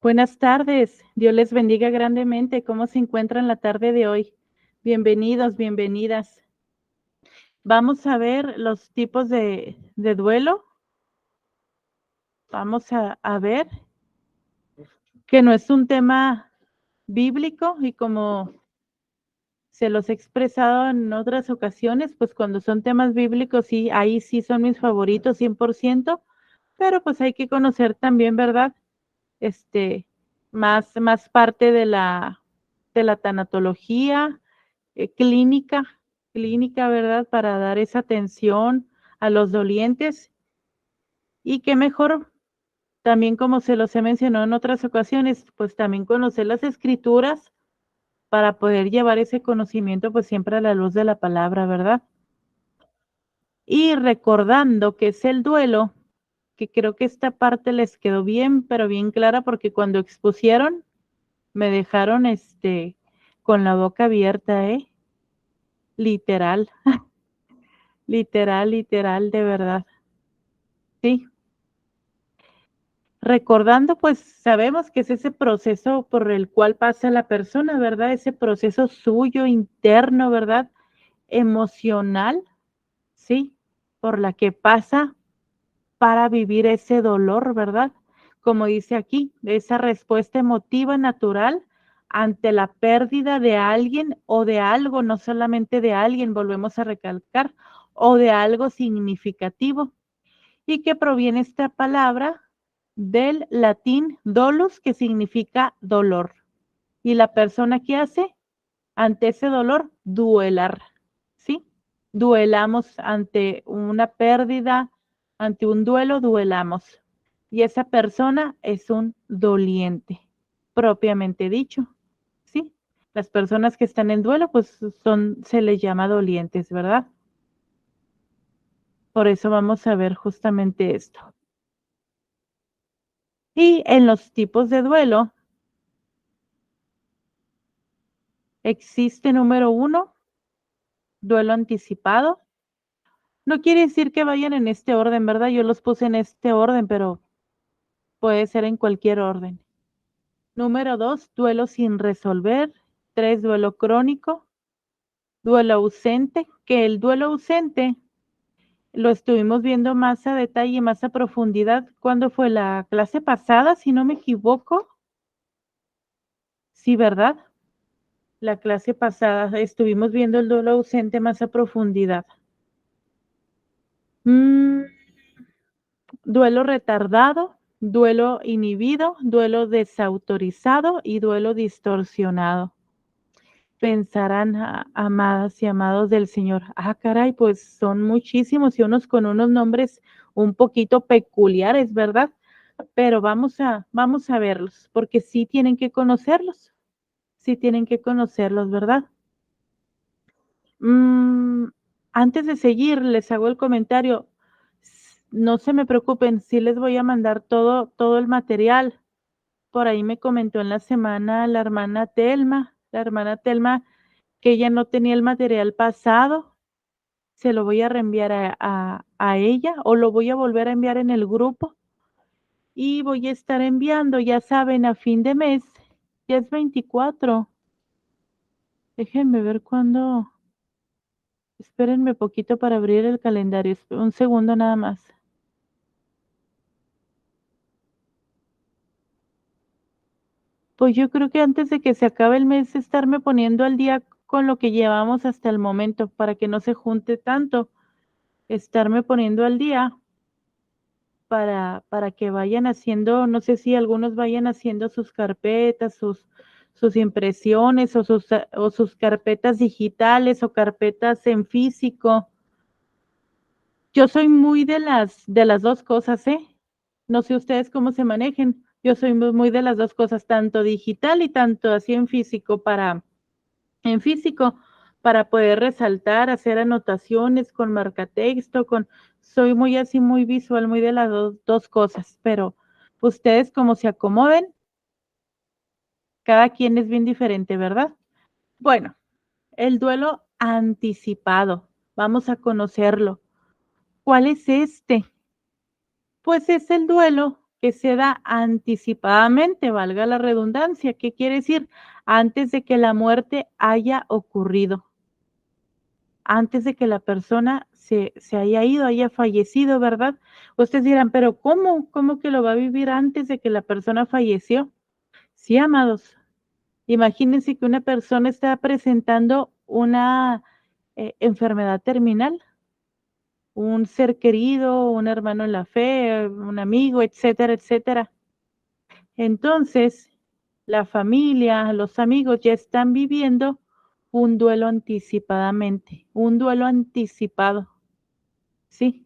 Buenas tardes, Dios les bendiga grandemente. ¿Cómo se encuentran la tarde de hoy? Bienvenidos, bienvenidas. Vamos a ver los tipos de duelo. Vamos a ver que no es un tema bíblico y como se los he expresado en otras ocasiones, pues cuando son temas bíblicos, sí, ahí sí son mis favoritos 100%, pero pues hay que conocer también, ¿verdad? Este, más parte de la tanatología clínica, ¿verdad? Para dar esa atención a los dolientes. Y qué mejor, también como se los he mencionado en otras ocasiones, pues también conocer las escrituras para poder llevar ese conocimiento pues siempre a la luz de la palabra, ¿verdad? Y recordando que es el duelo, que creo que esta parte les quedó bien, pero bien clara porque cuando expusieron me dejaron con la boca abierta, literal, literal, de verdad. Sí, recordando, pues sabemos que es ese proceso por el cual pasa la persona, ¿verdad? Ese proceso suyo interno, ¿verdad? Emocional, sí, por la que pasa para vivir ese dolor, ¿verdad? Como dice aquí, esa respuesta emotiva natural ante la pérdida de alguien o de algo, no solamente de alguien, volvemos a recalcar, o de algo significativo. Y que proviene esta palabra del latín dolus, que significa dolor. Y la persona que hace ante ese dolor, duelar, ¿sí? Duelamos ante una pérdida, ante un duelo, duelamos. Y esa persona es un doliente, propiamente dicho, ¿sí? Las personas que están en duelo, pues se les llama dolientes, ¿verdad? Por eso vamos a ver justamente esto. Y en los tipos de duelo existe número uno, duelo anticipado. No quiere decir que vayan en este orden, ¿verdad? Yo los puse en este orden, pero puede ser en cualquier orden. Número dos, duelo sin resolver. Tres, duelo crónico. Duelo ausente, que el duelo ausente lo estuvimos viendo más a detalle, más a profundidad. ¿Cuándo fue la clase pasada, si no me equivoco? Sí, ¿verdad? La clase pasada estuvimos viendo el duelo ausente más a profundidad. Mm, duelo retardado, duelo inhibido, duelo desautorizado y duelo distorsionado. Pensarán, amadas y amados del Señor, caray, pues son muchísimos y unos con unos nombres un poquito peculiares, ¿verdad? Pero vamos a verlos, porque sí tienen que conocerlos, ¿verdad? Mm, antes de seguir, les hago el comentario. No se me preocupen, sí les voy a mandar todo el material. Por ahí me comentó en la semana la hermana Telma, que ella no tenía el material pasado. Se lo voy a reenviar a ella o lo voy a volver a enviar en el grupo. Y voy a estar enviando, ya saben, a fin de mes, ya es 24. Déjenme ver cuándo. Espérenme poquito para abrir el calendario, un segundo nada más. Pues yo creo que antes de que se acabe el mes, estarme poniendo al día con lo que llevamos hasta el momento, para que no se junte tanto, estarme poniendo al día para que vayan haciendo, no sé si algunos vayan haciendo sus carpetas, sus impresiones o sus carpetas digitales o carpetas en físico. Yo soy muy de las dos cosas, ¿eh? No sé ustedes cómo se manejen. Yo soy muy de las dos cosas, tanto digital y tanto así en físico, para poder resaltar, hacer anotaciones con marcatexto, soy muy así, muy visual, muy de las dos cosas, pero ustedes como se acomoden, cada quien es bien diferente, ¿verdad? Bueno, el duelo anticipado, vamos a conocerlo. ¿Cuál es este? Pues es el duelo que se da anticipadamente, valga la redundancia. ¿Qué quiere decir? Antes de que la muerte haya ocurrido, antes de que la persona se haya ido, haya fallecido, ¿verdad? Ustedes dirán, pero ¿cómo? ¿Cómo que lo va a vivir antes de que la persona falleció? Sí, amados. Imagínense que una persona está presentando una enfermedad terminal, un ser querido, un hermano en la fe, un amigo, etcétera, etcétera. Entonces, la familia, los amigos ya están viviendo un duelo anticipadamente, un duelo anticipado, ¿sí?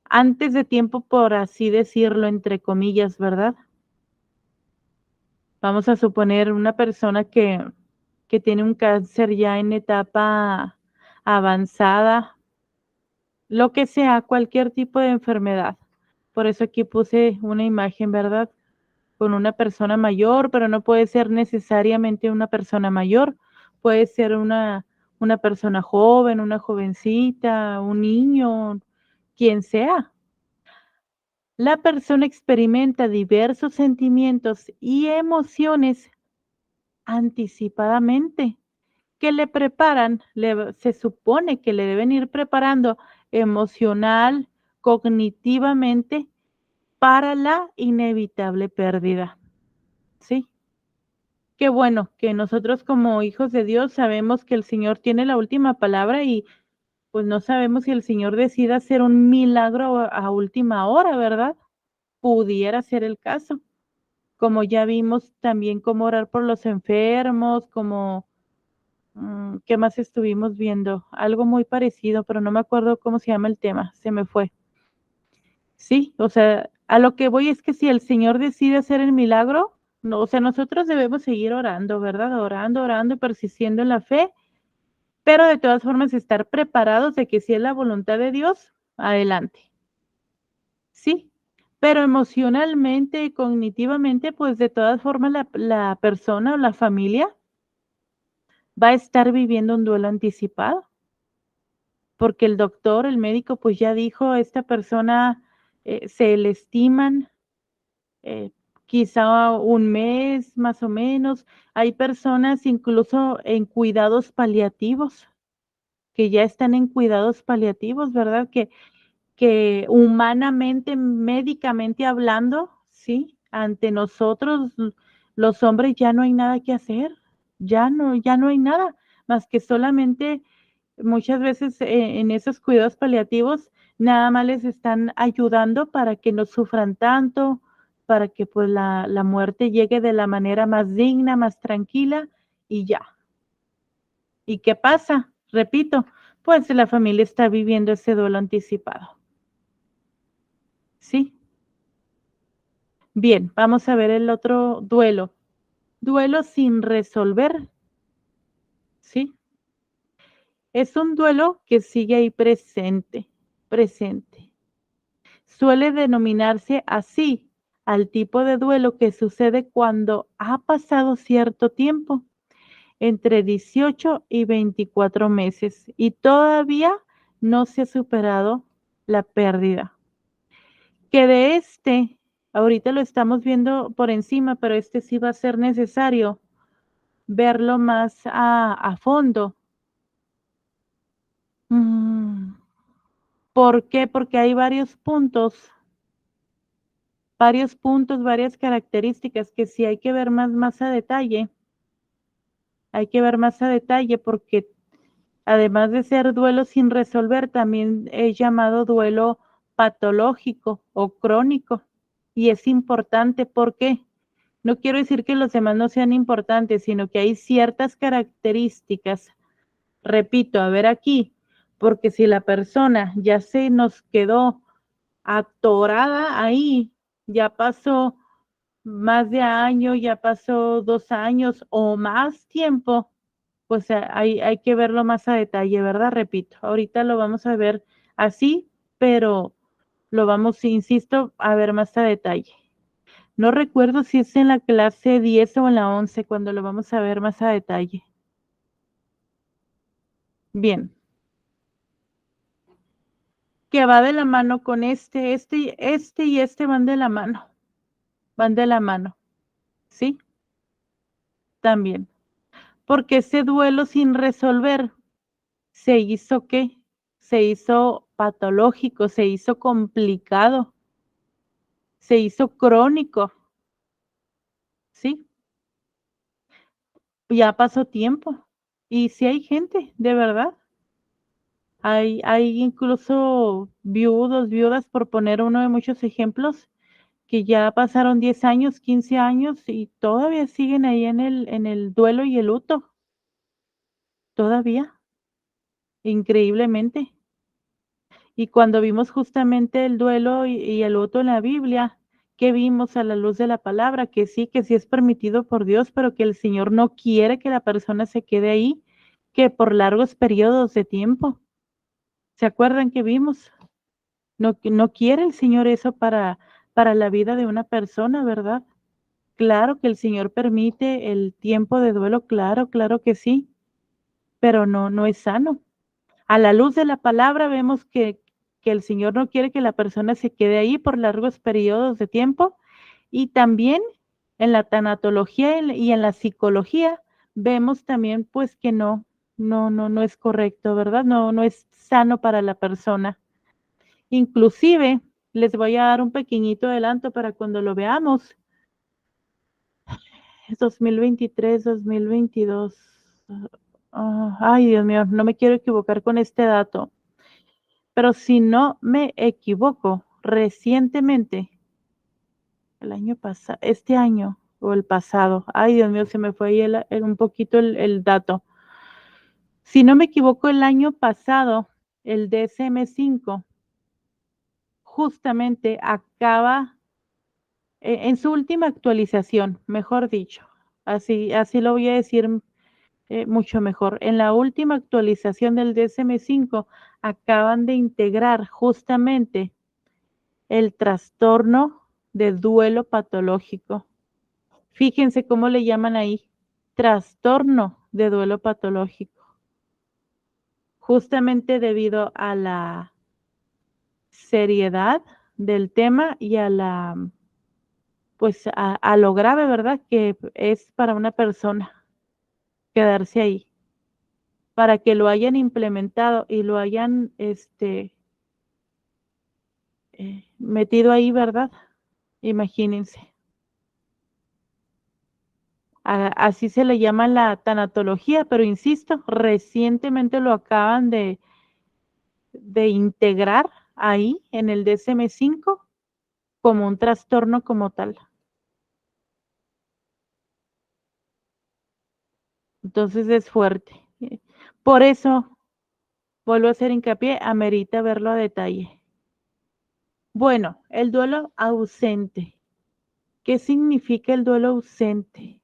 Antes de tiempo, por así decirlo, entre comillas, ¿verdad? Vamos a suponer una persona que tiene un cáncer ya en etapa avanzada, lo que sea, cualquier tipo de enfermedad. Por eso aquí puse una imagen, ¿verdad? Con una persona mayor, pero no puede ser necesariamente una persona mayor, puede ser una persona joven, una jovencita, un niño, quien sea. La persona experimenta diversos sentimientos y emociones anticipadamente que le preparan, se supone que le deben ir preparando emocional, cognitivamente para la inevitable pérdida, ¿sí? Qué bueno que nosotros como hijos de Dios sabemos que el Señor tiene la última palabra y pues no sabemos si el Señor decida hacer un milagro a última hora, ¿verdad? Pudiera ser el caso. Como ya vimos también cómo orar por los enfermos, como, ¿qué más estuvimos viendo? Algo muy parecido, pero no me acuerdo cómo se llama el tema, se me fue. Sí, o sea, a lo que voy es que si el Señor decide hacer el milagro, no, o sea, nosotros debemos seguir orando, ¿verdad? Orando, orando, persistiendo en la fe, pero de todas formas estar preparados de que si es la voluntad de Dios, adelante. Sí, pero emocionalmente y cognitivamente, pues de todas formas la persona o la familia va a estar viviendo un duelo anticipado, porque el doctor, el médico, pues ya dijo, esta persona se le estiman eh, quizá un mes más o menos. Hay personas incluso en cuidados paliativos, que ya están en cuidados paliativos, ¿verdad? Que humanamente, médicamente hablando, sí, ante nosotros, los hombres ya no hay nada que hacer, ya no hay nada, más que solamente muchas veces en esos cuidados paliativos nada más les están ayudando para que no sufran tanto, para que pues la muerte llegue de la manera más digna, más tranquila y ya. ¿Y qué pasa? Repito, pues la familia está viviendo ese duelo anticipado. ¿Sí? Bien, vamos a ver el otro duelo. Duelo sin resolver, ¿sí? Es un duelo que sigue ahí presente, presente. Suele denominarse así al tipo de duelo que sucede cuando ha pasado cierto tiempo, entre 18 y 24 meses, y todavía no se ha superado la pérdida. Que de ahorita lo estamos viendo por encima, pero sí va a ser necesario verlo más a fondo. Mm, ¿Por qué? Porque hay varios puntos, varias características que sí hay que ver más a detalle. Hay que ver más a detalle porque además de ser duelo sin resolver, también es llamado duelo patológico o crónico. Y es importante, ¿por qué? No quiero decir que los demás no sean importantes, sino que hay ciertas características, repito, a ver aquí, porque si la persona ya se nos quedó atorada ahí, ya pasó más de año, ya pasó 2 años o más tiempo, pues hay que verlo más a detalle, ¿verdad? Repito, ahorita lo vamos a ver así, pero lo vamos, insisto, a ver más a detalle. No recuerdo si es en la clase 10 o en la 11 cuando lo vamos a ver más a detalle. Bien. que va de la mano con este y este van de la mano, ¿sí? También, porque ese duelo sin resolver se hizo, ¿qué? Se hizo patológico, se hizo complicado, se hizo crónico, ¿sí? Ya pasó tiempo. Y sí hay gente, de verdad. Hay incluso viudos, viudas, por poner uno de muchos ejemplos, que ya pasaron 10 años, 15 años y todavía siguen ahí en el duelo y el luto, todavía, increíblemente. Y cuando vimos justamente el duelo y el luto en la Biblia, ¿qué vimos a la luz de la palabra? Que sí es permitido por Dios, pero que el Señor no quiere que la persona se quede ahí, que por largos periodos de tiempo. ¿Se acuerdan que vimos? No quiere el Señor eso para la vida de una persona, ¿verdad? Claro que el Señor permite el tiempo de duelo, claro, claro que sí, pero no es sano. A la luz de la palabra vemos que el Señor no quiere que la persona se quede ahí por largos periodos de tiempo, y también en la tanatología y en la psicología vemos también, pues, que no es correcto, ¿verdad? No es sano para la persona. Inclusive, les voy a dar un pequeñito adelanto para cuando lo veamos. Es 2023, 2022. Ay, Dios mío, no me quiero equivocar con este dato, pero si no me equivoco, recientemente, el año pasado, este año o el pasado, ay, Dios mío, se me fue ahí un poquito el dato. Si no me equivoco, el año pasado, el DSM-5 justamente acaba en su última actualización, mejor dicho, así lo voy a decir mucho mejor. En la última actualización del DSM-5 acaban de integrar justamente el trastorno de duelo patológico. Fíjense cómo le llaman ahí, trastorno de duelo patológico, justamente debido a la seriedad del tema y a la, pues a lo grave, ¿verdad? Que es para una persona quedarse ahí, para que lo hayan implementado y lo hayan, metido ahí, ¿verdad? Imagínense. Así se le llama la tanatología, pero insisto, recientemente lo acaban de integrar ahí en el DSM-5 como un trastorno como tal. Entonces es fuerte. Por eso, vuelvo a hacer hincapié, amerita verlo a detalle. Bueno, el duelo ausente. ¿Qué significa el duelo ausente?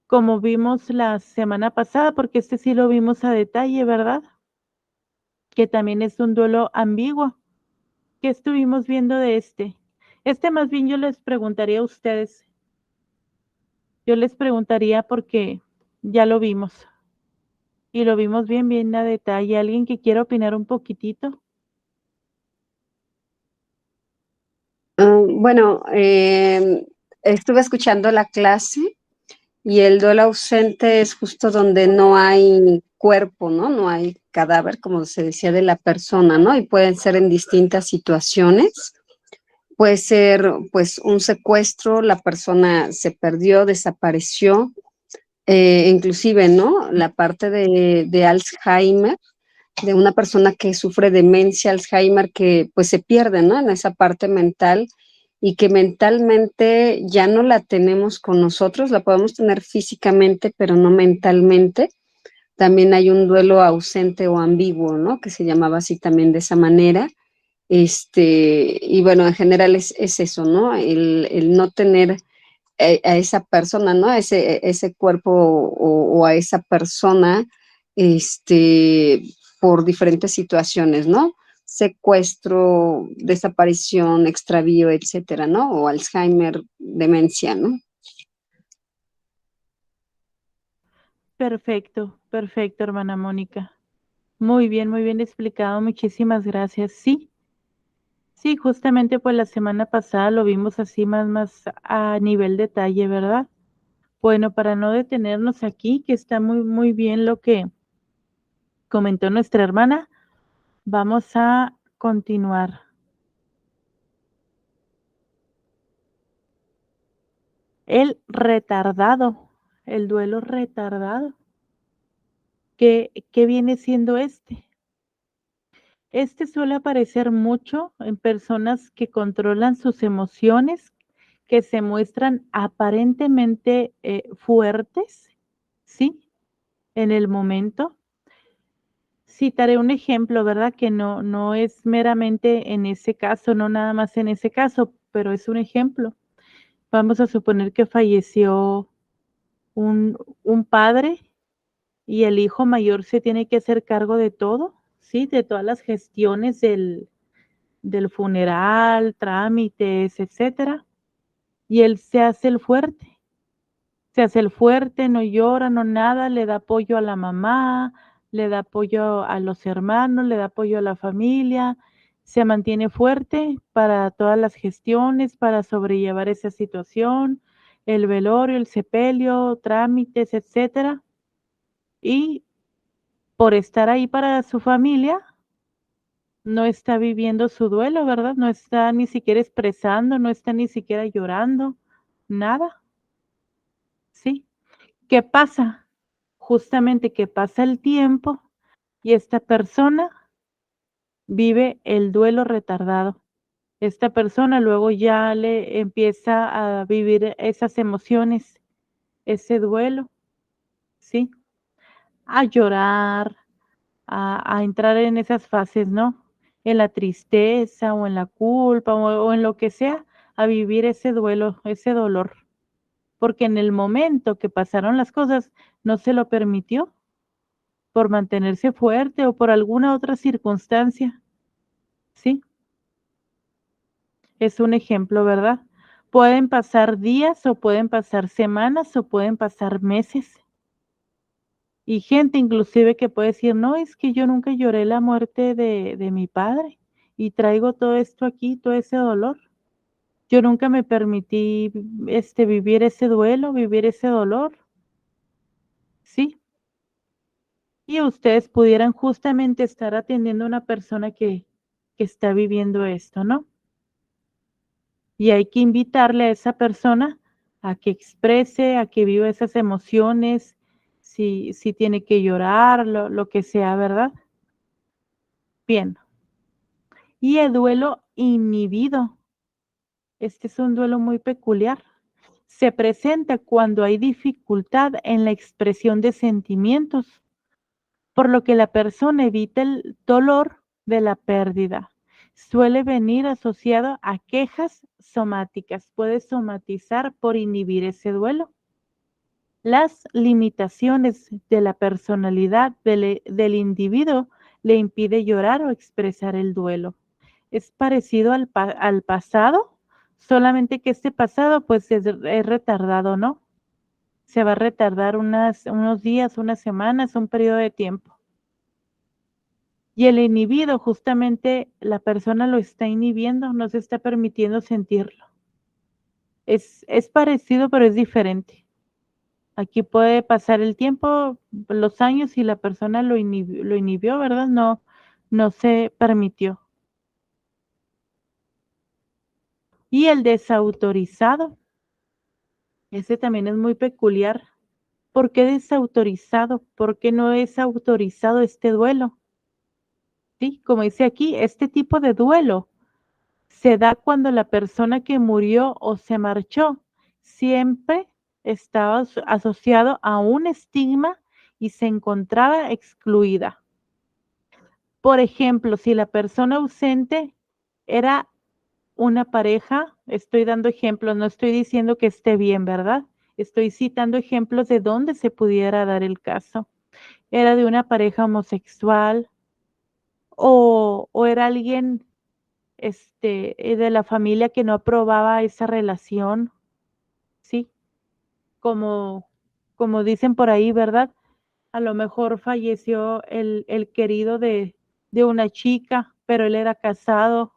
Como vimos la semana pasada, porque este sí lo vimos a detalle, ¿verdad? Que también es un duelo ambiguo. ¿Qué estuvimos viendo de este? Este más bien yo les preguntaría a ustedes. Yo les preguntaría porque ya lo vimos y lo vimos bien, bien a detalle. ¿Alguien que quiera opinar un poquitito? Bueno, estuve escuchando la clase y el duelo ausente es justo donde no hay cuerpo, ¿no? No hay cadáver, como se decía, de la persona, ¿no? Y pueden ser en distintas situaciones. Puede ser, pues, un secuestro, la persona se perdió, desapareció, inclusive, ¿no? La parte de Alzheimer, de una persona que sufre demencia, Alzheimer, que pues se pierde, ¿no? En esa parte mental y que mentalmente ya no la tenemos con nosotros, la podemos tener físicamente, pero no mentalmente. También hay un duelo ausente o ambiguo, ¿no? Que se llamaba así también de esa manera. Y bueno, en general es eso, ¿no? El no tener a esa persona, ¿no? Ese cuerpo o a esa persona, este, por diferentes situaciones, ¿no? Secuestro, desaparición, extravío, etcétera, ¿no? O Alzheimer, demencia, ¿no? Perfecto, perfecto, hermana Mónica. muy bien explicado, muchísimas gracias. Sí, sí, justamente, pues, la semana pasada lo vimos así más a nivel detalle, ¿verdad? Bueno, para no detenernos aquí, que está muy bien lo que comentó nuestra hermana, vamos a continuar. El retardado, el duelo retardado, ¿qué viene siendo este? Este suele aparecer mucho en personas que controlan sus emociones, que se muestran aparentemente, fuertes, ¿sí? En el momento. Citaré un ejemplo, ¿verdad? Que no es meramente en ese caso, no nada más en ese caso, pero es un ejemplo. Vamos a suponer que falleció un padre y el hijo mayor se tiene que hacer cargo de todo, ¿sí? De todas las gestiones del funeral, trámites, etcétera, y él se hace el fuerte, no llora, no nada, le da apoyo a la mamá, le da apoyo a los hermanos, le da apoyo a la familia, se mantiene fuerte para todas las gestiones, para sobrellevar esa situación, el velorio, el sepelio, trámites, etcétera, y por estar ahí para su familia, no está viviendo su duelo, ¿verdad? No está ni siquiera expresando, no está ni siquiera llorando, nada, ¿sí? ¿Qué pasa? Justamente que pasa el tiempo y esta persona vive el duelo retardado. Esta persona luego ya le empieza a vivir esas emociones, ese duelo, ¿sí? A llorar, a entrar en esas fases, ¿no? En la tristeza o en la culpa o en lo que sea, a vivir ese duelo, ese dolor, porque en el momento que pasaron las cosas no se lo permitió por mantenerse fuerte o por alguna otra circunstancia, ¿sí? Es un ejemplo, ¿verdad? Pueden pasar días o pueden pasar semanas o pueden pasar meses. Y gente inclusive que puede decir: "No, es que yo nunca lloré la muerte de mi padre, y traigo todo esto aquí, todo ese dolor. Yo nunca me permití, vivir ese duelo, vivir ese dolor", ¿sí? Y ustedes pudieran justamente estar atendiendo a una persona que está viviendo esto, ¿no? Y hay que invitarle a esa persona a que exprese, a que viva esas emociones, si tiene que llorar, lo que sea, ¿verdad? Bien. Y el duelo inhibido. Este es un duelo muy peculiar. Se presenta cuando hay dificultad en la expresión de sentimientos, por lo que la persona evita el dolor de la pérdida. Suele venir asociado a quejas somáticas. Puede somatizar por inhibir ese duelo. Las limitaciones de la personalidad del individuo le impide llorar o expresar el duelo. Es parecido al pasado, solamente que este pasado pues es retardado, ¿no? Se va a retardar unos días, unas semanas, un periodo de tiempo. Y el inhibido, justamente la persona lo está inhibiendo, no se está permitiendo sentirlo. Es parecido, pero es diferente. Aquí puede pasar el tiempo, los años y la persona lo inhibió, ¿verdad? No se permitió. Y el desautorizado, ese también es muy peculiar. ¿Por qué desautorizado? ¿Por qué no es autorizado este duelo? Sí, como dice aquí, este tipo de duelo se da cuando la persona que murió o se marchó siempre estaba asociado a un estigma y se encontraba excluida. Por ejemplo, si la persona ausente era una pareja, estoy dando ejemplos, no estoy diciendo que esté bien, ¿verdad? Estoy citando ejemplos de dónde se pudiera dar el caso. Era de una pareja homosexual o era alguien de la familia que no aprobaba esa relación, ¿sí? Como, como dicen por ahí, ¿verdad? A lo mejor falleció el querido de una chica, pero él era casado.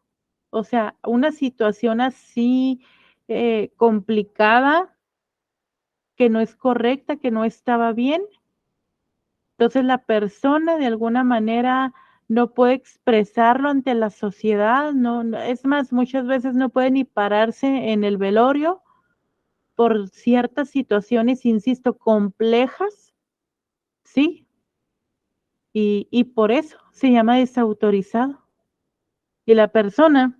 O sea, una situación así, complicada, que no es correcta, que no estaba bien. Entonces, la persona de alguna manera no puede expresarlo ante la sociedad, no, es más, muchas veces no puede ni pararse en el velorio por ciertas situaciones, insisto, complejas, ¿sí? Y por eso se llama desautorizado. Y la persona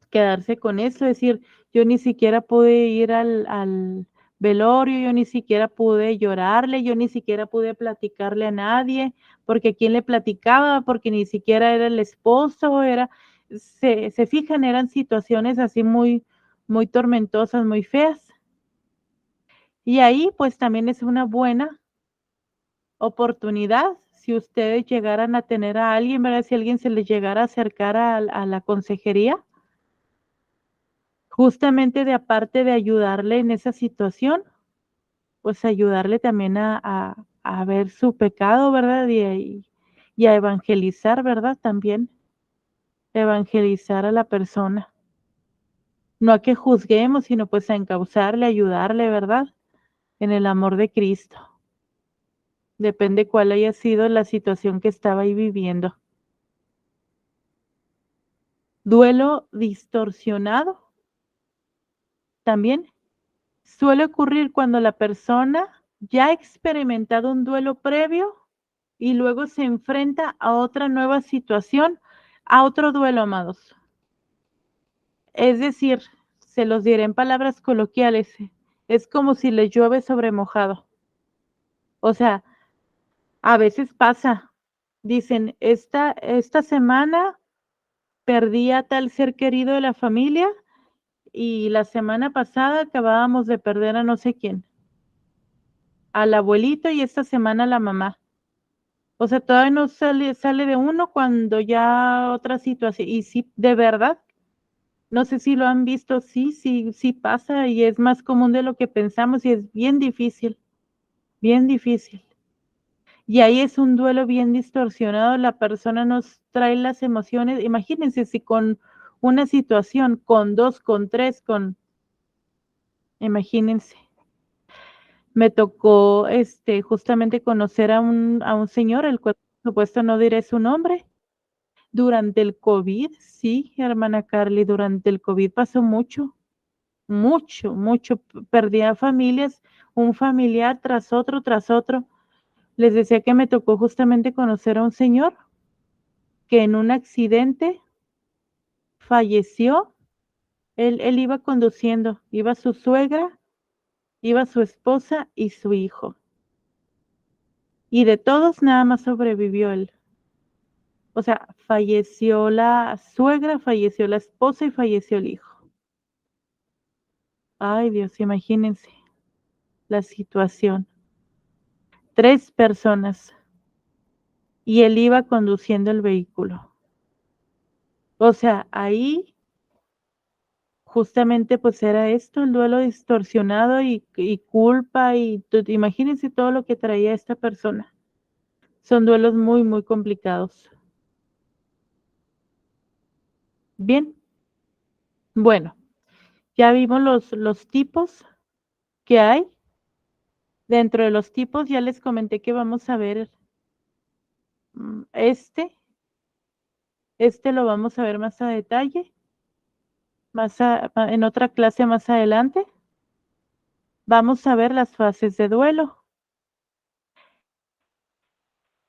quedarse con eso, decir, yo ni siquiera pude ir al velorio, yo ni siquiera pude llorarle, yo ni siquiera pude platicarle a nadie, porque quién le platicaba, porque ni siquiera era el esposo, se fijan, eran situaciones así muy tormentosas, muy feas. Y ahí pues también es una buena oportunidad si ustedes llegaran a tener a alguien, ¿verdad? Si alguien se les llegara a acercar a la consejería, justamente de aparte de ayudarle en esa situación, pues ayudarle también a ver su pecado, ¿verdad? Y a evangelizar, ¿verdad? También evangelizar a la persona. No a que juzguemos, sino pues a encauzarle, ayudarle, ¿verdad? En el amor de Cristo. Depende cuál haya sido la situación que estaba ahí viviendo. Duelo distorsionado también suele ocurrir cuando la persona ya ha experimentado un duelo previo y luego se enfrenta a otra nueva situación, a otro duelo, amados. Es decir, se los diré en palabras coloquiales, es como si le llueve sobre mojado. O sea, a veces pasa, dicen, esta semana perdí a tal ser querido de la familia y la semana pasada acabábamos de perder a no sé quién, al abuelito y esta semana a la mamá. O sea, todavía no sale de uno cuando ya otra situación. Y sí, de verdad, no sé si lo han visto, sí pasa y es más común de lo que pensamos y es bien difícil, bien difícil. Y ahí es un duelo bien distorsionado, la persona nos trae las emociones. Imagínense si con una situación, con dos, con tres, imagínense. Me tocó justamente conocer a un señor, el cual por supuesto no diré su nombre. Durante el COVID, sí, hermana Carly, durante el COVID pasó mucho, mucho. Perdía familias, un familiar tras otro. Les decía que me tocó justamente conocer a un señor que en un accidente falleció. Él iba conduciendo, iba su suegra, iba su esposa y su hijo. Y de todos nada más sobrevivió él. O sea, falleció la suegra, falleció la esposa y falleció el hijo. Ay, Dios, imagínense la situación. 3 personas y él iba conduciendo el vehículo. O sea, ahí justamente pues era esto, el duelo distorsionado y culpa imagínense todo lo que traía esta persona. Son duelos muy complicados. Bien, bueno, ya vimos los tipos que hay. Dentro de los tipos ya les comenté que vamos a ver este lo vamos a ver más a detalle, en otra clase más adelante. Vamos a ver las fases de duelo,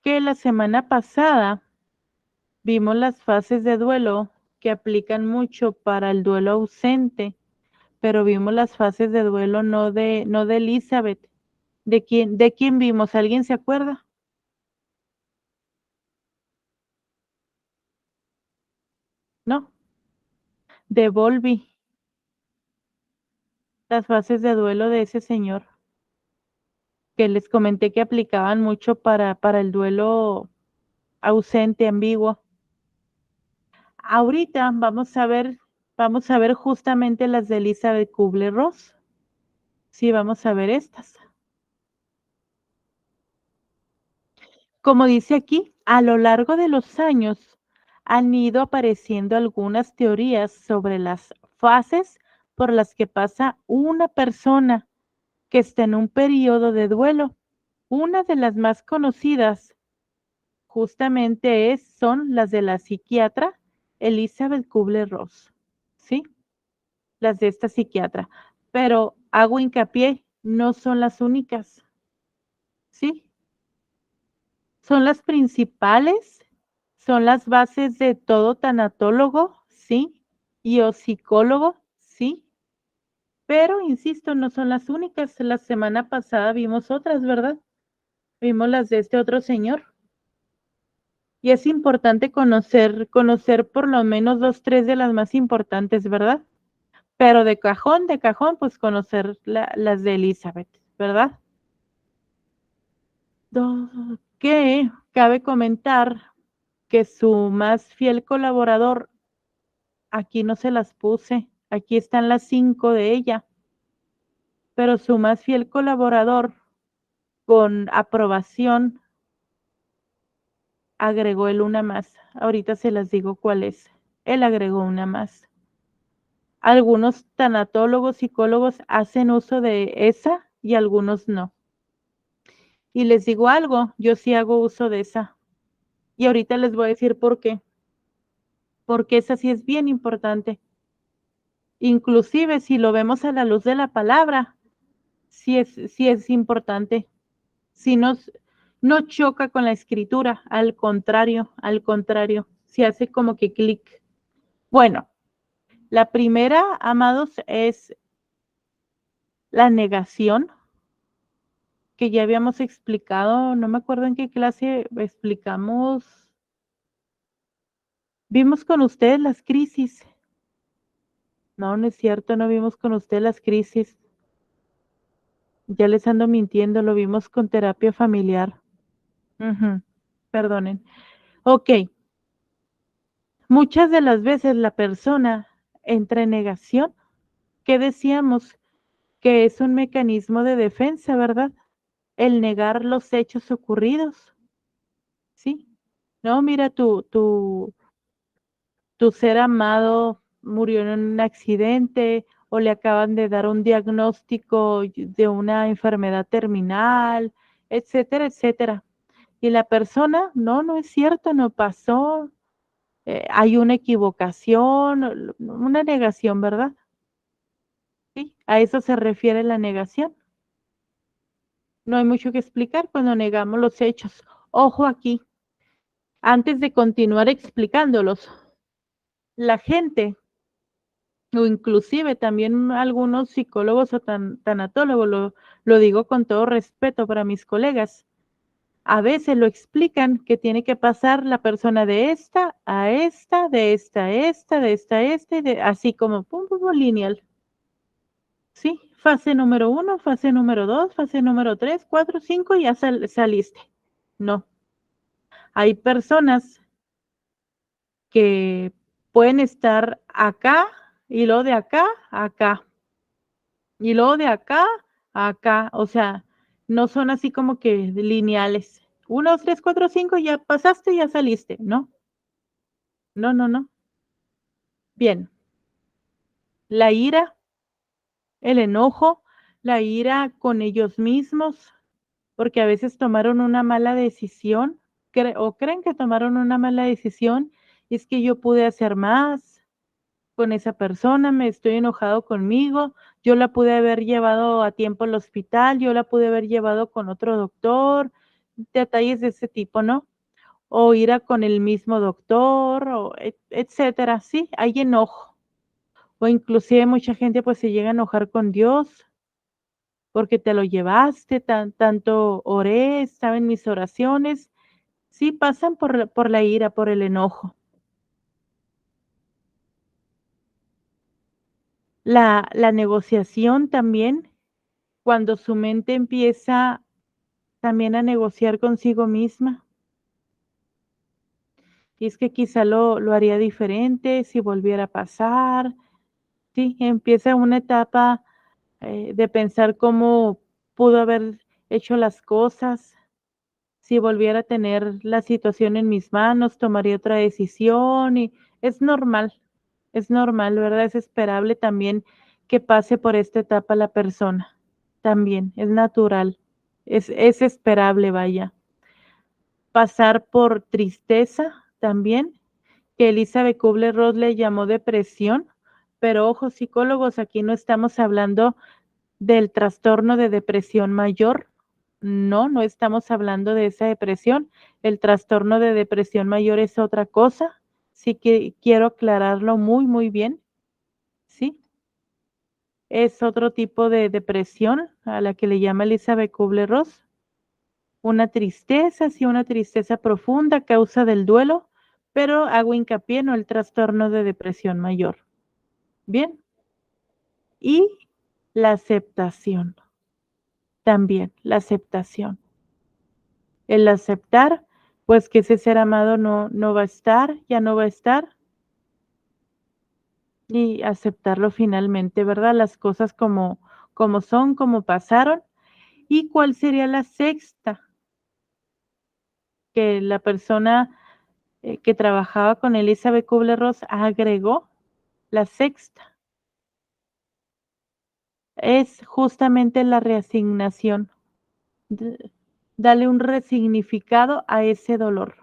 que la semana pasada vimos las fases de duelo que aplican mucho para el duelo ausente, pero vimos las fases de duelo no de Elizabeth. ¿De quién vimos? ¿Alguien se acuerda? No, de Volvi, las fases de duelo de ese señor, que les comenté que aplicaban mucho para el duelo ausente, ambiguo. Ahorita vamos a ver justamente las de Elizabeth Kubler-Ross. Sí, vamos a ver estas. Como dice aquí, a lo largo de los años han ido apareciendo algunas teorías sobre las fases por las que pasa una persona que está en un periodo de duelo. Una de las más conocidas justamente son las de la psiquiatra Elizabeth Kubler-Ross, ¿sí? Las de esta psiquiatra. Pero hago hincapié, no son las únicas, ¿sí? Son las principales, son las bases de todo tanatólogo, ¿sí? Y o psicólogo, ¿sí? Pero, insisto, no son las únicas. La semana pasada vimos otras, ¿verdad? Vimos las de este otro señor. Y es importante conocer por lo menos 2, 3 de las más importantes, ¿verdad? Pero de cajón, pues conocer las de Elizabeth, ¿verdad? Que cabe comentar que su más fiel colaborador, aquí no se las puse, aquí están las 5 de ella, pero su más fiel colaborador con aprobación agregó él una más. Ahorita se las digo cuál es. Él agregó una más. Algunos tanatólogos, psicólogos hacen uso de esa y algunos no. Y les digo algo, yo sí hago uso de esa. Y ahorita les voy a decir por qué. Porque esa sí es bien importante. Inclusive si lo vemos a la luz de la palabra, sí es importante. Si no choca con la escritura, al contrario, se hace como que clic. Bueno, la primera, amados, es la negación, que ya habíamos explicado, no me acuerdo en qué clase explicamos, vimos con ustedes las crisis. No, no es cierto, no vimos con ustedes las crisis. Ya les ando mintiendo, lo vimos con terapia familiar. Ujú, perdonen. Ok, muchas de las veces la persona entra en negación. ¿Qué decíamos? Que es un mecanismo de defensa, ¿verdad? El negar los hechos ocurridos, ¿sí? No, mira, tu ser amado murió en un accidente o le acaban de dar un diagnóstico de una enfermedad terminal, etcétera, etcétera. Y la persona, no, no es cierto, no pasó, hay una equivocación, una negación, ¿verdad? Sí, a eso se refiere la negación. No hay mucho que explicar cuando negamos los hechos. Ojo aquí, antes de continuar explicándolos, la gente, o inclusive también algunos psicólogos o tanatólogos, lo digo con todo respeto para mis colegas, a veces lo explican que tiene que pasar la persona de esta a esta, de esta a esta, de esta a esta, y así como pum, pum, pum, lineal. Sí, fase número 1, fase número 2, fase número 3, 4, 5 y ya saliste. No, hay personas que pueden estar acá y luego de acá a acá y luego de acá a acá, o sea, no son así como que lineales. 1, 2, 3, 4, 5, ya pasaste, ya saliste, ¿no? No, no, no. Bien, la ira, el enojo, la ira con ellos mismos, porque a veces tomaron una mala decisión, o creen que tomaron una mala decisión, y es que yo pude hacer más con esa persona, me estoy enojado conmigo, yo la pude haber llevado a tiempo al hospital, yo la pude haber llevado con otro doctor, detalles de ese tipo, ¿no? O ir a con el mismo doctor, o etcétera, sí, hay enojo. O inclusive mucha gente pues se llega a enojar con Dios porque te lo llevaste, tanto oré, estaba en mis oraciones. Sí, pasan por la ira, por el enojo. La negociación también, cuando su mente empieza también a negociar consigo misma. Y es que quizá lo haría diferente si volviera a pasar. Sí, empieza una etapa de pensar cómo pudo haber hecho las cosas. si volviera a tener la situación en mis manos, tomaría otra decisión y es normal, ¿verdad? Es esperable también que pase por esta etapa la persona, también, es natural, es esperable, vaya. Pasar por tristeza también, que Elizabeth Kubler-Ross le llamó depresión, pero ojo, psicólogos, aquí no estamos hablando del trastorno de depresión mayor. No, no estamos hablando de esa depresión. El trastorno de depresión mayor es otra cosa. Sí que quiero aclararlo muy, muy bien. Sí, es otro tipo de depresión a la que le llama Elizabeth Kubler-Ross. Una tristeza, sí, una tristeza profunda a causa del duelo, pero hago hincapié en el trastorno de depresión mayor. Bien. Y la aceptación. También la aceptación. El aceptar, pues que ese ser amado no va a estar, ya no va a estar, y aceptarlo finalmente, ¿verdad? Las cosas como son, como pasaron. ¿Y cuál sería la sexta? Que la persona que trabajaba con Elizabeth Kubler-Ross agregó, la sexta, es justamente la reasignación. Dale un resignificado a ese dolor,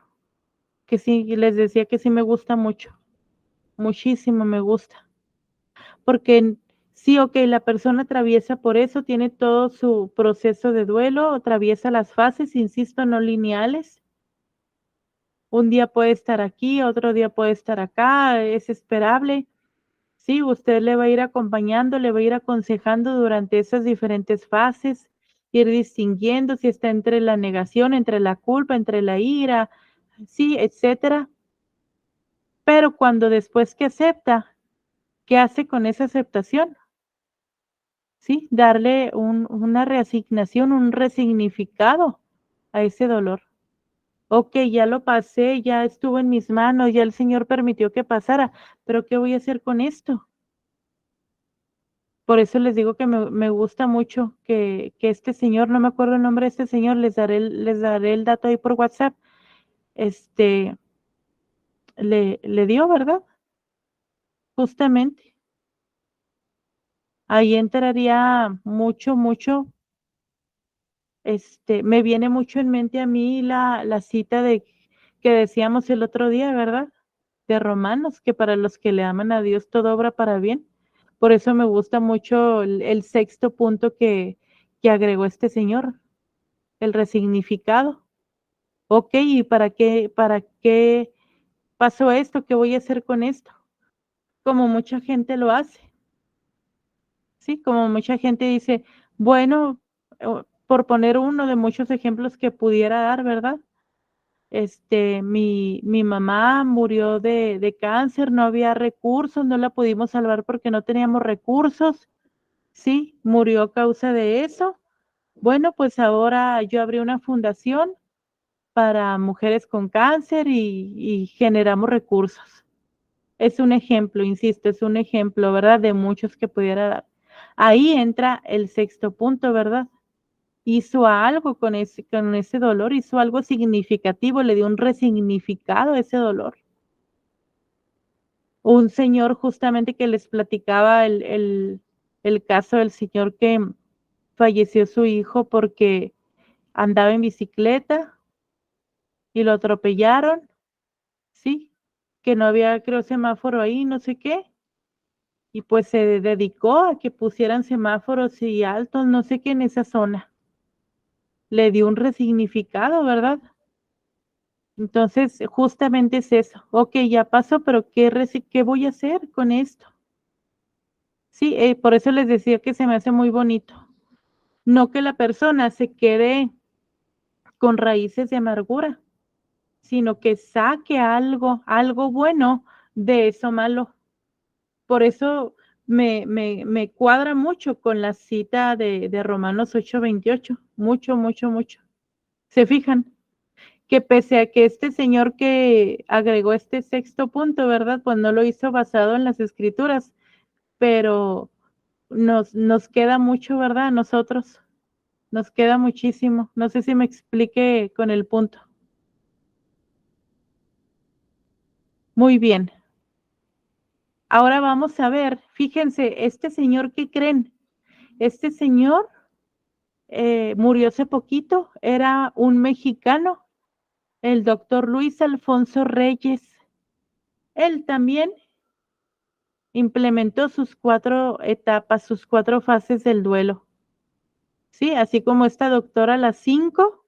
que sí, les decía que sí me gusta mucho, muchísimo me gusta, porque sí, ok, la persona atraviesa por eso, tiene todo su proceso de duelo, atraviesa las fases, insisto, no lineales. Un día puede estar aquí, otro día puede estar acá, es esperable. Sí, usted le va a ir acompañando, le va a ir aconsejando durante esas diferentes fases, ir distinguiendo si está entre la negación, entre la culpa, entre la ira, sí, etcétera. Pero cuando después que acepta, ¿qué hace con esa aceptación? Sí, darle una reasignación, un resignificado a ese dolor. Ok, ya lo pasé, ya estuvo en mis manos, ya el Señor permitió que pasara, pero ¿qué voy a hacer con esto? Por eso les digo que me gusta mucho que este señor, no me acuerdo el nombre de este señor, les daré el dato ahí por WhatsApp, este, le dio, ¿verdad? Justamente. Ahí entraría mucho, mucho, me viene mucho en mente a mí la cita de que decíamos el otro día, ¿verdad? De Romanos, que para los que le aman a Dios todo obra para bien. Por eso me gusta mucho el sexto punto que agregó este señor, el resignificado. Ok, ¿y para qué pasó esto? ¿Qué voy a hacer con esto? Como mucha gente lo hace, ¿sí? Como mucha gente dice, bueno, por poner uno de muchos ejemplos que pudiera dar, ¿verdad? Mi mamá murió de cáncer, no había recursos, no la pudimos salvar porque no teníamos recursos, sí, murió a causa de eso. Bueno, pues ahora yo abrí una fundación para mujeres con cáncer y generamos recursos. Es un ejemplo, insisto, es un ejemplo, ¿verdad? De muchos que pudiera dar. Ahí entra el sexto punto, ¿verdad? Hizo algo con ese dolor, hizo algo significativo, le dio un resignificado a ese dolor. Un señor justamente que les platicaba el caso del señor que falleció su hijo porque andaba en bicicleta y lo atropellaron, ¿sí? Que no había, creo, semáforo ahí, no sé qué, y pues se dedicó a que pusieran semáforos y altos, no sé qué, en esa zona. Le dio un resignificado, ¿verdad? Entonces, justamente es eso. Ok, ya pasó, pero ¿qué voy a hacer con esto? Sí, por eso les decía que se me hace muy bonito. No que la persona se quede con raíces de amargura, sino que saque algo bueno de eso malo. Por eso me cuadra mucho con la cita de Romanos 8:28, mucho, mucho, mucho. ¿Se fijan? Que pese a que este señor que agregó este sexto punto, ¿verdad? Pues no lo hizo basado en las escrituras, pero nos queda mucho, ¿verdad? A nosotros, Nos queda muchísimo. No sé si me explique con el punto. Muy bien. Ahora vamos a ver, fíjense, este señor, ¿qué creen? Este señor murió hace poquito, era un mexicano, el doctor Luis Alfonso Reyes. Él también implementó sus 4 etapas, sus 4 fases del duelo. Sí, así como esta doctora las 5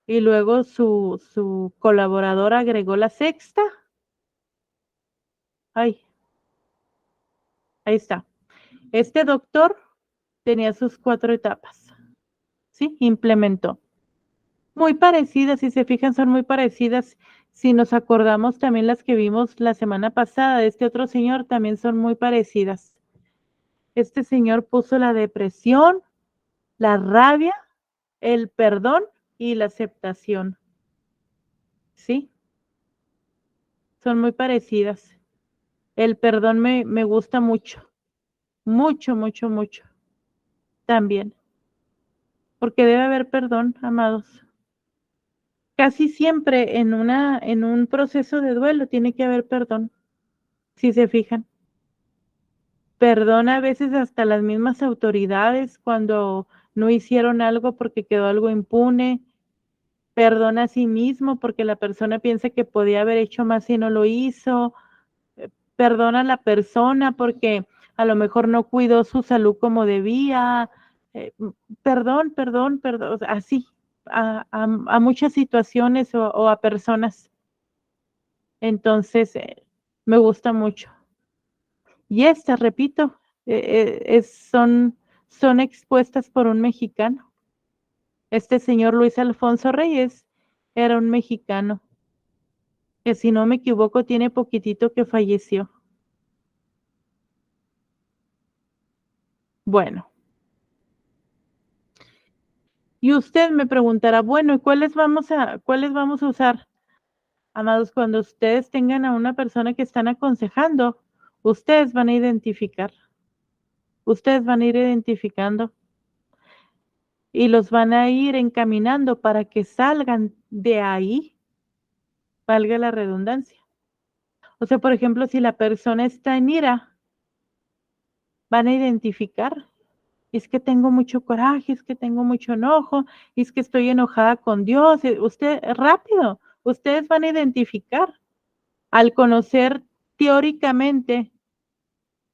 y luego su colaborador agregó la sexta. Ay, ahí está. Este doctor tenía sus 4 etapas, ¿sí? Implementó. Muy parecidas, si se fijan, son muy parecidas. Si nos acordamos también las que vimos la semana pasada de este otro señor, también son muy parecidas. Este señor puso la depresión, la rabia, el perdón y la aceptación. ¿Sí? Son muy parecidas. El perdón me gusta mucho, mucho, mucho, mucho. También, porque debe haber perdón, amados. Casi siempre en un proceso de duelo tiene que haber perdón, si se fijan. Perdona a veces hasta las mismas autoridades cuando no hicieron algo porque quedó algo impune. Perdona a sí mismo porque la persona piensa que podía haber hecho más y no lo hizo. Perdona a la persona porque a lo mejor no cuidó su salud como debía. Eh, perdón, perdón, perdón, así, a muchas situaciones o a personas. Entonces, me gusta mucho. Y estas, repito, son expuestas por un mexicano. Este señor Luis Alfonso Reyes era un mexicano, que si no me equivoco tiene poquitito que falleció. Bueno, y usted me preguntará, bueno, ¿y cuáles vamos a usar? Amados, cuando ustedes tengan a una persona que están aconsejando, ustedes van a identificar, ustedes van a ir identificando y los van a ir encaminando para que salgan de ahí, valga la redundancia. O sea, por ejemplo, si la persona está en ira, van a identificar, es que tengo mucho coraje, es que tengo mucho enojo, es que estoy enojada con Dios. Usted, rápido, ustedes van a identificar al conocer teóricamente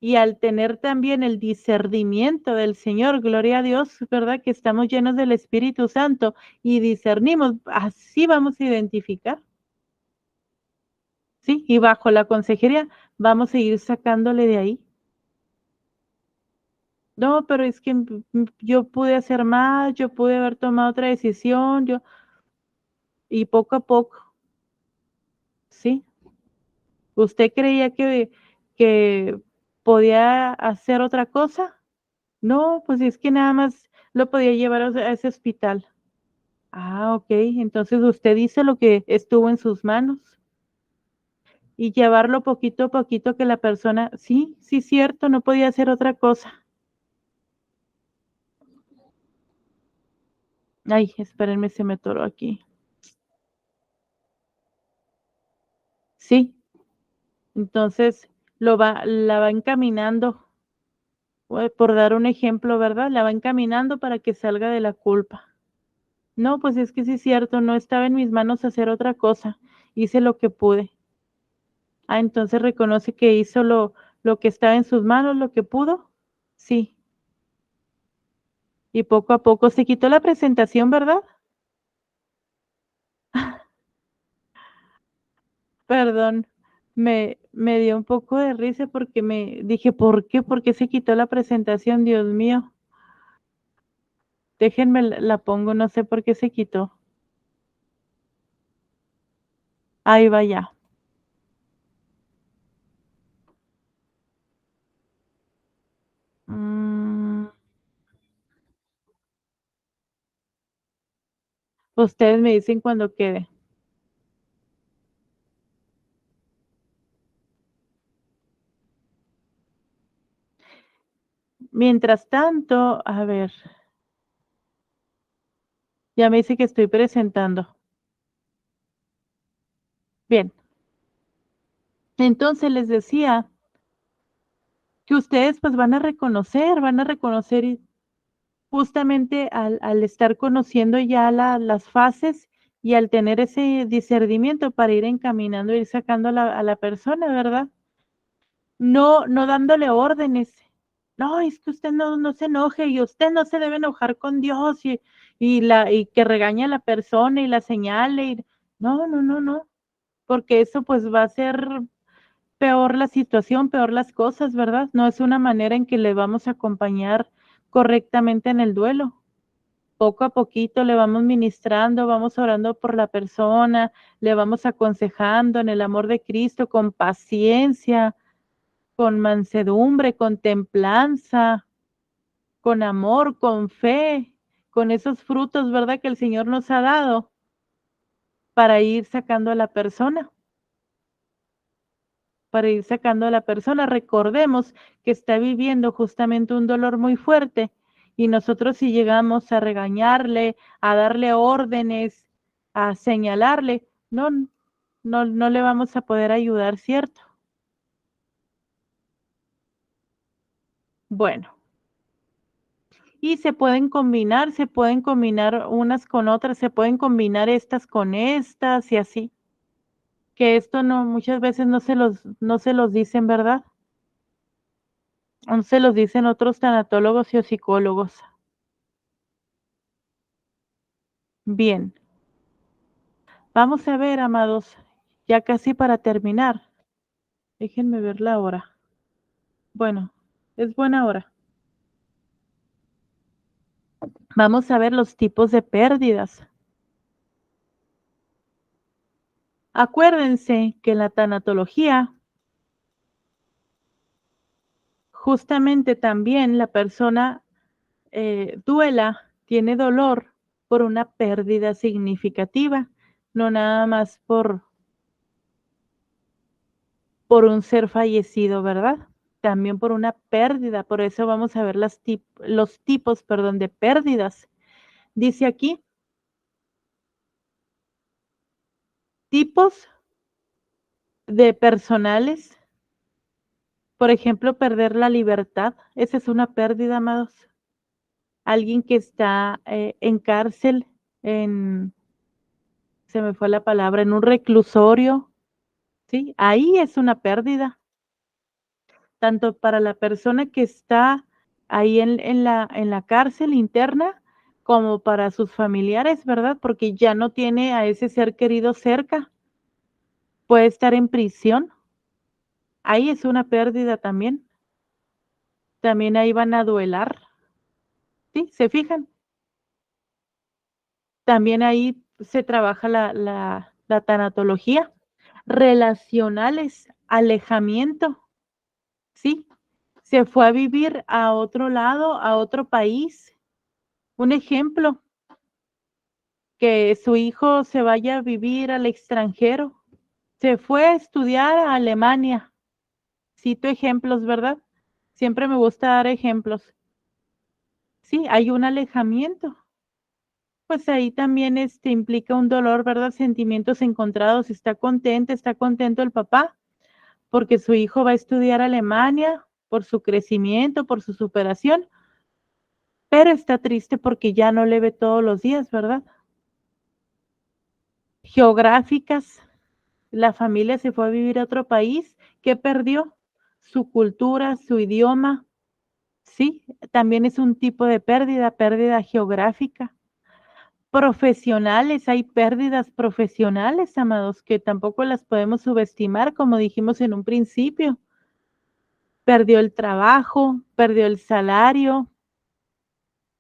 y al tener también el discernimiento del Señor, gloria a Dios, ¿verdad? Que estamos llenos del Espíritu Santo y discernimos, así vamos a identificar, ¿sí? Y bajo la consejería vamos a ir sacándole de ahí. No, pero es que yo pude hacer más, yo pude haber tomado otra decisión, y poco a poco, ¿sí? ¿Usted creía que podía hacer otra cosa? No, pues es que nada más lo podía llevar a ese hospital. Ah, ok, entonces usted hizo lo que estuvo en sus manos y llevarlo poquito a poquito que la persona, sí, sí, cierto, no podía hacer otra cosa. Ay, espérenme, se me atoró aquí. Sí, entonces la va encaminando, por dar un ejemplo, ¿verdad? La va encaminando para que salga de la culpa. No, pues es que sí es cierto, no estaba en mis manos hacer otra cosa, hice lo que pude. Ah, entonces reconoce que hizo lo que estaba en sus manos, lo que pudo. Sí, y poco a poco se quitó la presentación, ¿verdad? Perdón, me dio un poco de risa porque me dije, ¿por qué? ¿Por qué se quitó la presentación? Dios mío. Déjenme la pongo, no sé por qué se quitó. Ahí va ya. Mm, ustedes me dicen cuando quede. Mientras tanto, a ver, Ya me dice que estoy presentando. Bien. Entonces les decía que ustedes pues van a reconocer y justamente al estar conociendo ya las fases y al tener ese discernimiento para ir encaminando, ir sacando a la persona, ¿verdad? No dándole órdenes. No, es que usted no se enoje y usted no se debe enojar con Dios y que regañe a la persona y la señale. No, porque eso pues va a ser peor la situación, peor las cosas, ¿verdad? No es una manera en que le vamos a acompañar correctamente en el duelo. Poco a poquito le vamos ministrando, vamos orando por la persona, le vamos aconsejando en el amor de Cristo, con paciencia, con mansedumbre, con templanza, con amor, con fe, con esos frutos, ¿verdad? Que el Señor nos ha dado para ir sacando a la persona. Para ir sacando a la persona. Recordemos que está viviendo justamente un dolor muy fuerte y nosotros si llegamos a regañarle, a darle órdenes, a señalarle, no le vamos a poder ayudar, ¿cierto? Bueno, y se pueden combinar unas con otras, se pueden combinar estas con estas y así, que esto no, muchas veces no se los dicen, ¿verdad? No se los dicen otros tanatólogos y o psicólogos. Bien, vamos a ver, amados, ya casi para terminar. Déjenme ver la hora. Bueno, es buena hora. Vamos a ver los tipos de pérdidas. Acuérdense que en la tanatología, justamente también la persona tiene dolor por una pérdida significativa, no nada más por un ser fallecido, ¿verdad? También por una pérdida, por eso vamos a ver los tipos, perdón, de pérdidas. Dice aquí, tipos de personales, por ejemplo, perder la libertad, esa es una pérdida, amados. Alguien que está en cárcel, se me fue la palabra, en un reclusorio, ¿sí? Ahí es una pérdida, tanto para la persona que está ahí en la cárcel interna, como para sus familiares, ¿verdad? Porque ya no tiene a ese ser querido cerca, puede estar en prisión, ahí es una pérdida también. También ahí van a duelar, ¿sí? ¿Se fijan? También ahí se trabaja la tanatología. Relacionales, alejamiento, ¿sí? Se fue a vivir a otro lado, a otro país. Un ejemplo, que su hijo se vaya a vivir al extranjero. Se fue a estudiar a Alemania. Cito ejemplos, ¿verdad? Siempre me gusta dar ejemplos. Sí, hay un alejamiento. Pues ahí también implica un dolor, ¿verdad? Sentimientos encontrados. Está contento el papá, porque su hijo va a estudiar a Alemania por su crecimiento, por su superación, pero está triste porque ya no le ve todos los días, ¿verdad? Geográficas, la familia se fue a vivir a otro país, ¿qué perdió? Su cultura, su idioma, sí, también es un tipo de pérdida, pérdida geográfica. Profesionales, hay pérdidas profesionales, amados, que tampoco las podemos subestimar, como dijimos en un principio. Perdió el trabajo, perdió el salario,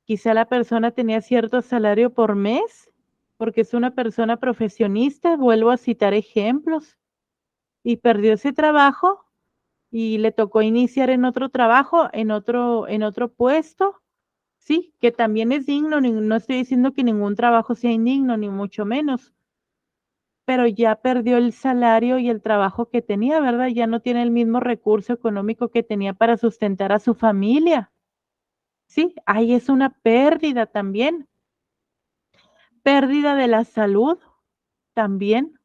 quizá la persona tenía cierto salario por mes, porque es una persona profesionista, vuelvo a citar ejemplos, y perdió ese trabajo y le tocó iniciar en otro trabajo, en otro puesto, sí, que también es digno, no estoy diciendo que ningún trabajo sea indigno, ni mucho menos, pero ya perdió el salario y el trabajo que tenía, ¿verdad? Ya no tiene el mismo recurso económico que tenía para sustentar a su familia. Sí, ahí es una pérdida también. Pérdida de la salud también.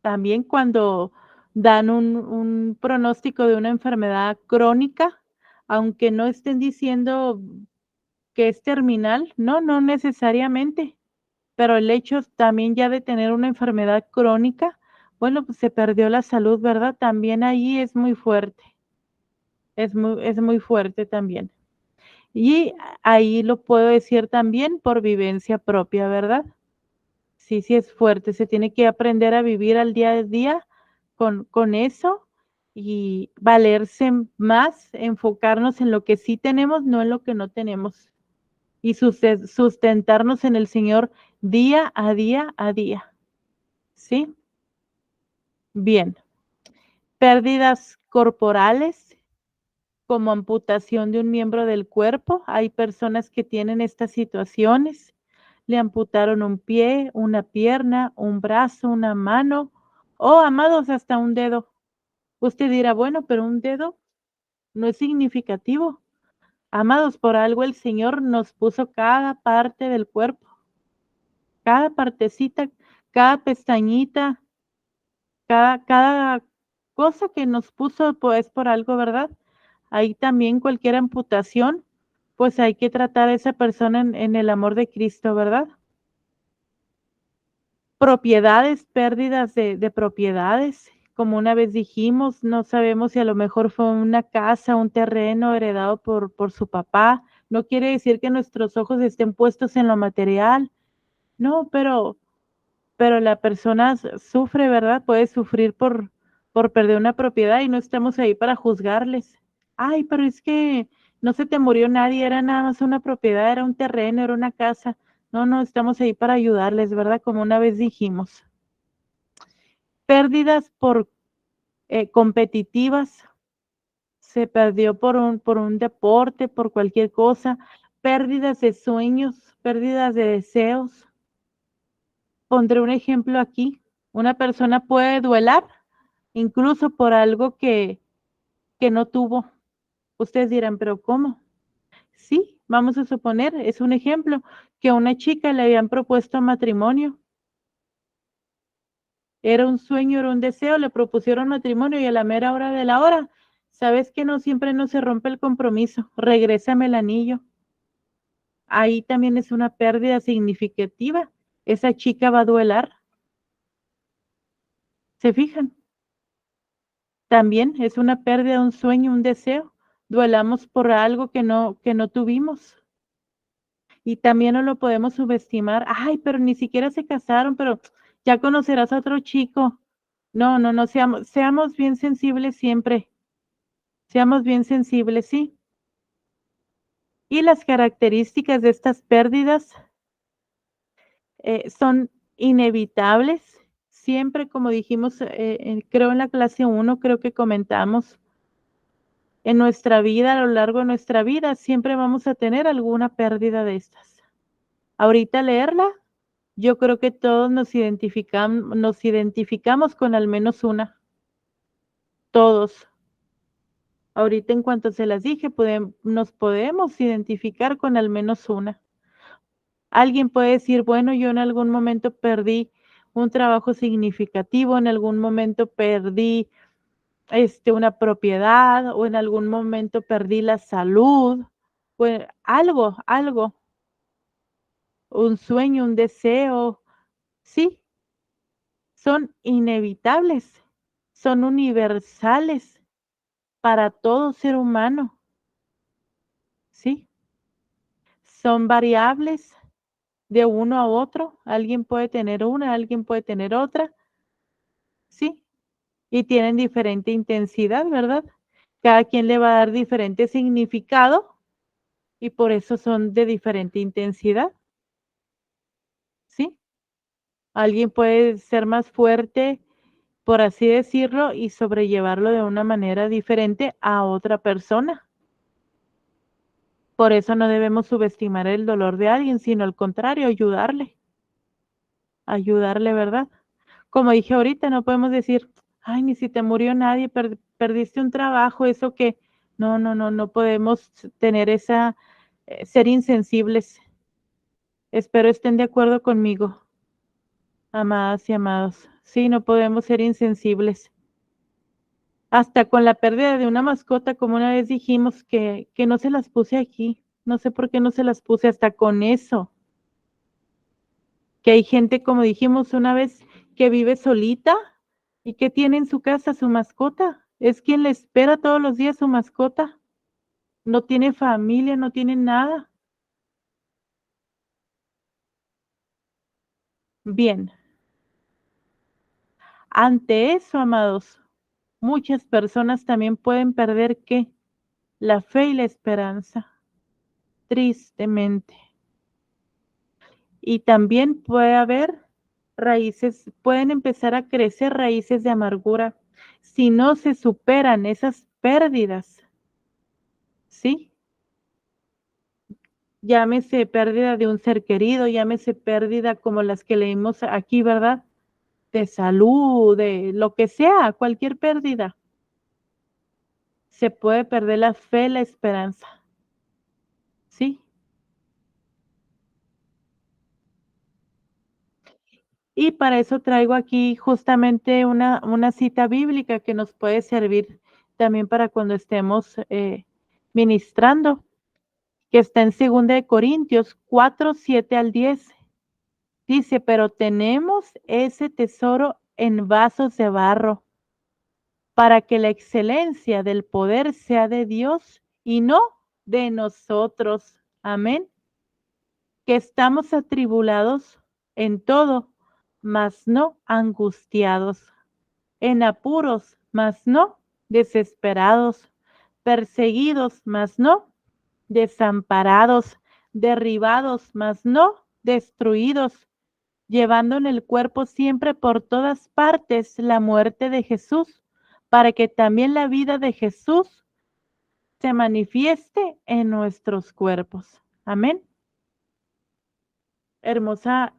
También cuando dan un pronóstico de una enfermedad crónica, aunque no estén diciendo que es terminal, no, no necesariamente, pero el hecho también ya de tener una enfermedad crónica, bueno, pues se perdió la salud, ¿verdad? También ahí es muy fuerte, es muy fuerte también. Y ahí lo puedo decir también por vivencia propia, ¿verdad? Sí, sí es fuerte, se tiene que aprender a vivir al día a día con eso y valerse más, enfocarnos en lo que sí tenemos, no en lo que no tenemos, y sustentarnos en el Señor día a día a día, ¿sí? Bien, pérdidas corporales como amputación de un miembro del cuerpo. Hay personas que tienen estas situaciones. Le amputaron un pie, una pierna, un brazo, una mano o, amados, hasta un dedo. Usted dirá, bueno, pero un dedo no es significativo. Amados, por algo el Señor nos puso cada parte del cuerpo, cada partecita, cada pestañita, cada cosa que nos puso, pues, por algo, ¿verdad? Ahí también cualquier amputación, pues, hay que tratar a esa persona en el amor de Cristo, ¿verdad? Propiedades, pérdidas de propiedades, como una vez dijimos, no sabemos si a lo mejor fue una casa, un terreno heredado por su papá. No quiere decir que nuestros ojos estén puestos en lo material, no, pero la persona sufre, ¿verdad? Puede sufrir por perder una propiedad y no estamos ahí para juzgarles. Ay, pero es que no se te murió nadie, era nada más una propiedad, era un terreno, era una casa. No, no, estamos ahí para ayudarles, ¿verdad? Como una vez dijimos. Pérdidas por competitivas, se perdió por un deporte, por cualquier cosa. Pérdidas de sueños, pérdidas de deseos. Pondré un ejemplo aquí. Una persona puede duelar incluso por algo que no tuvo. Ustedes dirán, pero ¿cómo? Sí, vamos a suponer, es un ejemplo, que a una chica le habían propuesto matrimonio. Era un sueño, era un deseo, le propusieron matrimonio y a la mera hora de la hora, ¿sabes que no siempre no se rompe el compromiso? Regrésame el anillo. Ahí también es una pérdida significativa. Esa chica va a duelar. ¿Se fijan? También es una pérdida, un sueño, un deseo. Duelamos por algo que no tuvimos. Y también no lo podemos subestimar. Ay, pero ni siquiera se casaron, pero ya conocerás a otro chico. No, no, no, seamos bien sensibles siempre. Seamos bien sensibles, sí. Y las características de estas pérdidas son inevitables. Siempre, como dijimos, creo en la clase 1, creo que comentamos, en nuestra vida, a lo largo de nuestra vida, siempre vamos a tener alguna pérdida de estas. Ahorita leerla, yo creo que todos nos identificamos con al menos una, todos. Ahorita en cuanto se las dije, nos podemos identificar con al menos una. Alguien puede decir, bueno, yo en algún momento perdí un trabajo significativo, en algún momento perdí una propiedad o en algún momento perdí la salud, pues algo, un sueño, un deseo, sí, son inevitables, son universales para todo ser humano, sí, son variables de uno a otro, alguien puede tener una, alguien puede tener otra, sí, y tienen diferente intensidad, ¿verdad? Cada quien le va a dar diferente significado y por eso son de diferente intensidad, ¿sí? Alguien puede ser más fuerte, por así decirlo, y sobrellevarlo de una manera diferente a otra persona. Por eso no debemos subestimar el dolor de alguien, sino al contrario, ayudarle, ¿verdad? Como dije ahorita, no podemos decir, ay, ni si te murió nadie, perdiste un trabajo, eso que, no podemos tener ser insensibles. Espero estén de acuerdo conmigo, amadas y amados. Sí, no podemos ser insensibles. Hasta con la pérdida de una mascota, como una vez dijimos que no se las puse aquí. No sé por qué no se las puse hasta con eso. Que hay gente, como dijimos una vez, que vive solita y que tiene en su casa su mascota. Es quien le espera todos los días su mascota. No tiene familia, no tiene nada. Bien, ante eso, amados, muchas personas también pueden perder ¿qué? La fe y la esperanza, tristemente. Y también puede haber raíces, pueden empezar a crecer raíces de amargura si no se superan esas pérdidas, ¿sí? Llámese pérdida de un ser querido, llámese pérdida como las que leímos aquí, ¿verdad? De salud, de lo que sea, cualquier pérdida. Se puede perder la fe, la esperanza, ¿sí? Y para eso traigo aquí justamente una cita bíblica que nos puede servir también para cuando estemos ministrando, que está en 2 Corintios 4, 7 al 10. Dice, pero tenemos ese tesoro en vasos de barro, para que la excelencia del poder sea de Dios y no de nosotros. Amén. Que estamos atribulados en todo, mas no angustiados, en apuros, mas no desesperados, perseguidos, mas no desamparados, derribados, mas no destruidos, llevando en el cuerpo siempre por todas partes la muerte de Jesús, para que también la vida de Jesús se manifieste en nuestros cuerpos. Amén. Hermosa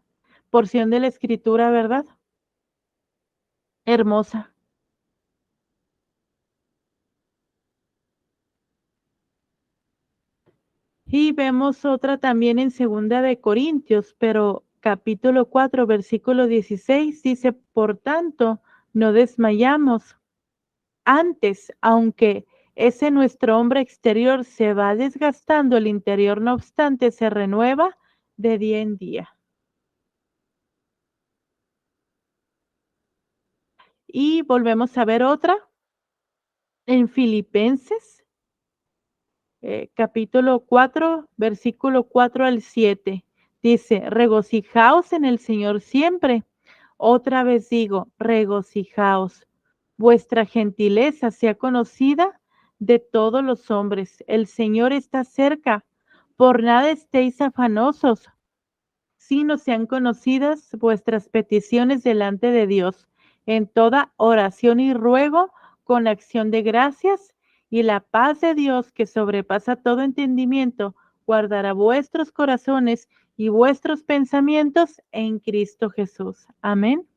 porción de la escritura, ¿verdad? Hermosa. Y vemos otra también en 2 Corintios, pero capítulo 4, versículo 16 dice, por tanto, no desmayamos. Antes, aunque ese nuestro hombre exterior se va desgastando, el interior no obstante se renueva de día en día. Y volvemos a ver otra en Filipenses, capítulo 4, versículo 4 al 7. Dice, regocijaos en el Señor siempre. Otra vez digo, regocijaos. Vuestra gentileza sea conocida de todos los hombres. El Señor está cerca. Por nada estéis afanosos, sino sean conocidas vuestras peticiones delante de Dios en toda oración y ruego con acción de gracias, y la paz de Dios que sobrepasa todo entendimiento guardará vuestros corazones y vuestros pensamientos en Cristo Jesús. Amén.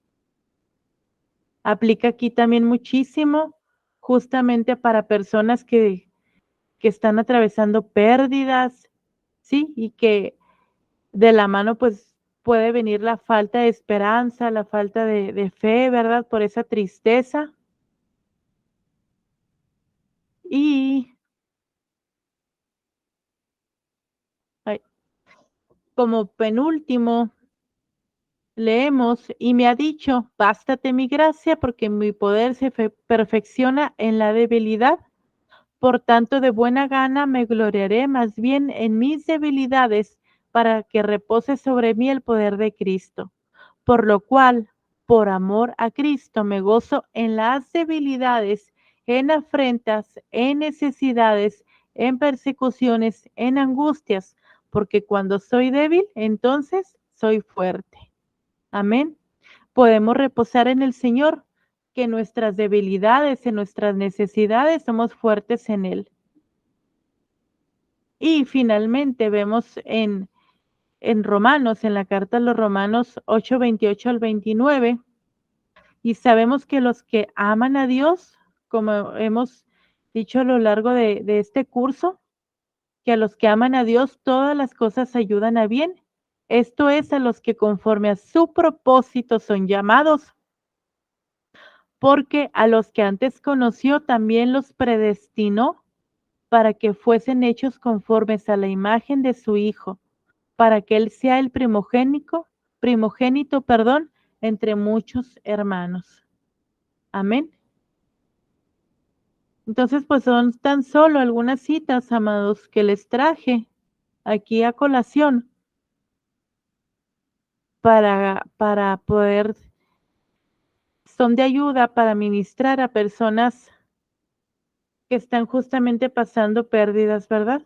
Aplica aquí también muchísimo justamente para personas que están atravesando pérdidas, ¿sí? Y que de la mano, pues, puede venir la falta de esperanza, la falta de fe, ¿verdad? Por esa tristeza. Y, ay, como penúltimo, leemos, y me ha dicho, bástate mi gracia, porque mi poder se perfecciona en la debilidad. Por tanto, de buena gana me gloriaré más bien en mis debilidades, para que repose sobre mí el poder de Cristo. Por lo cual, por amor a Cristo, me gozo en las debilidades, en afrentas, en necesidades, en persecuciones, en angustias, porque cuando soy débil, entonces soy fuerte. Amén. Podemos reposar en el Señor, que en nuestras debilidades, en nuestras necesidades, somos fuertes en Él. Y finalmente vemos en Romanos, en la carta a los Romanos 8, 28 al 29, y sabemos que los que aman a Dios, como hemos dicho a lo largo de este curso, que a los que aman a Dios todas las cosas ayudan a bien, Esto es a los que conforme a su propósito son llamados, porque a los que antes conoció también los predestinó para que fuesen hechos conformes a la imagen de su Hijo, para que Él sea el primogénito, perdón, entre muchos hermanos. Amén. Entonces, pues son tan solo algunas citas, amados, que les traje aquí a colación para poder, son de ayuda para ministrar a personas que están justamente pasando pérdidas, ¿verdad?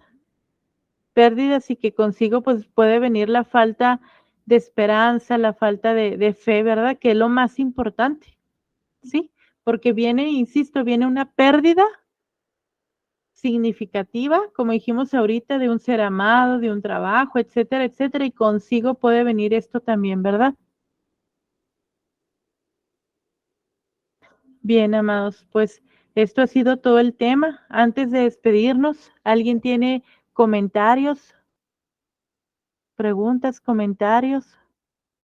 Pérdidas y que consigo pues puede venir la falta de esperanza, la falta de fe, ¿verdad? Que es lo más importante, ¿sí? Porque viene, insisto, viene una pérdida significativa, como dijimos ahorita, de un ser amado, de un trabajo, etcétera, etcétera, y consigo puede venir esto también, ¿verdad? Bien, amados, pues esto ha sido todo el tema. Antes de despedirnos, ¿alguien tiene comentarios, preguntas, comentarios?